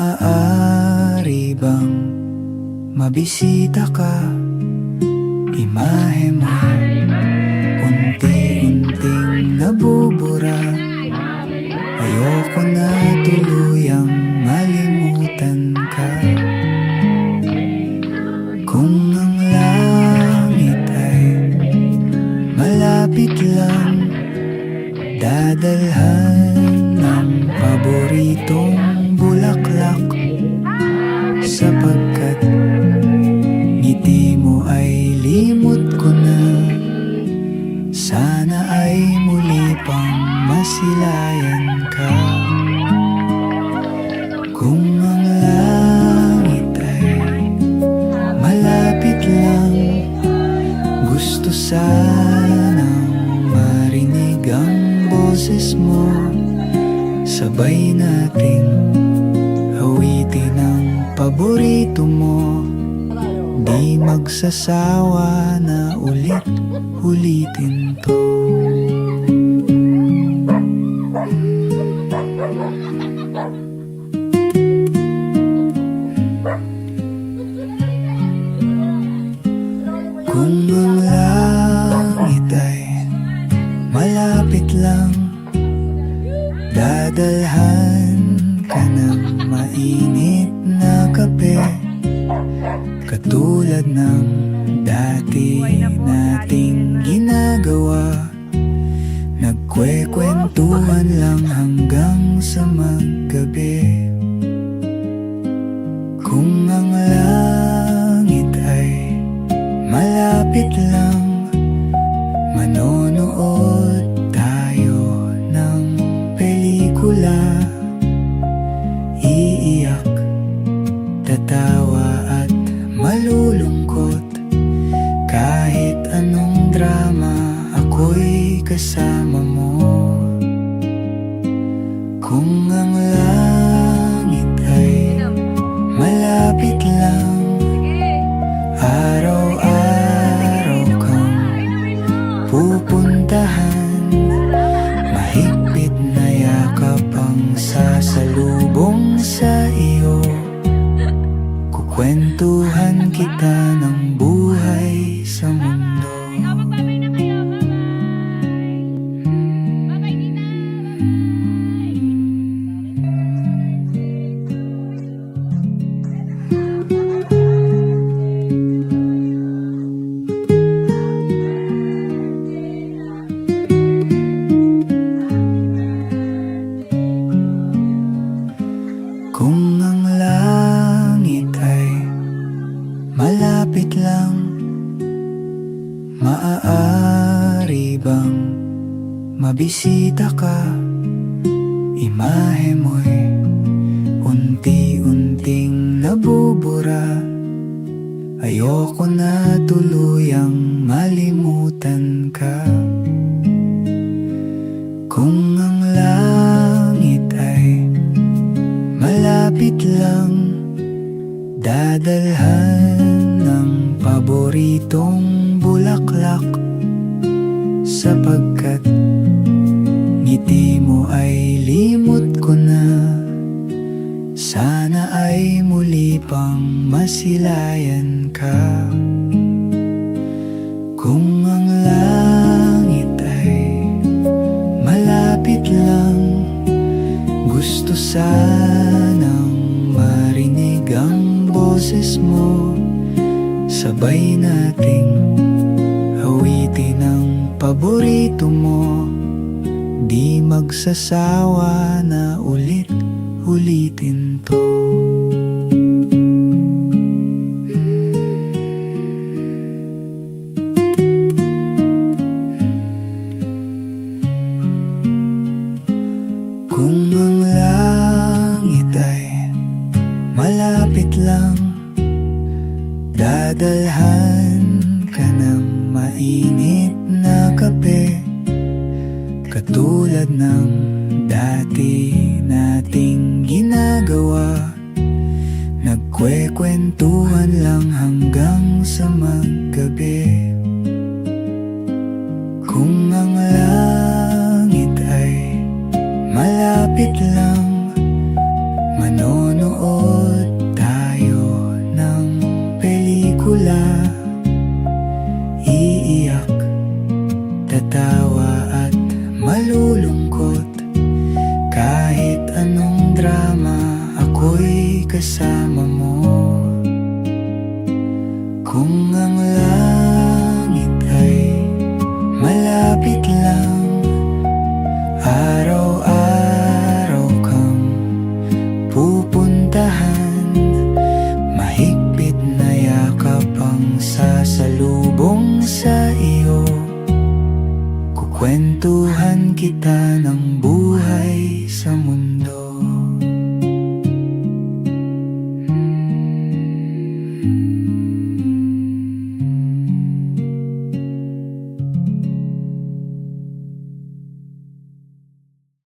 Maaari bang mabisita ka? Imahe mo unti-unting nabubura. Ayoko na tuluyang malimutan ka. Kung ang langit ay malapit lang, dadalhan ng paboritong bulaklak, sapagkat ngiti mo ay limot ko na. Sana ay muli pang masilayan ka. Kung ang langit ay malapit lang, gusto sanang marinig ang boses mo. Sabay nating awitin ang paborito mo. Di magsasawa na ulit-ulitin to. Kung ang langit ay malapit lang, dadalhan ka ng mainit na kape, katulad ng dati nating ginagawa. Nagkwekwentuhan lang hanggang sa maggabi. Kung ang langit ay malapit lang, manonood tayo ng pelikula. Iiyak, tatawa at malulungkot. Kahit anong drama, ako'y kasama mo. Kung ang langit ay malapit lang, araw-araw kang pupuntahan. Mahigpit na yakap ang sasalubong sa iyo. Kukwentuhan kita ng buhay sa mundo. Kung ang langit ay malapit lang, maaari bang mabisita ka? Imahe mo'y unti-unting nabubura. Ayoko na tuluyang malimutan ka. Kung ang langit ay malapit lang, dadalhan ng paboritong bulaklak, sapagkat ngiti mo ay limot ko na. Sana ay muli pang masilayan ka. Kung ang langit ay malapit lang, gusto sanang marinig ang boses mo. Sabay nating awitin ang paborito mo. Di magsasawa na ulit-ulitin to. Kung ang langit ay malapit lang, dadalhan ka ng mainit na kape, katulad ng dati nating ginagawa. Nagkwekwentuhan lang hanggang sa maggabi. Kung ang langit ay malapit lang, manonood kasama mo. Kung ang langit ay malapit lang, araw-araw kang pupuntahan, mahigpit na yakap ang sasalubong sa iyo. Kukwentuhan kita ng buhay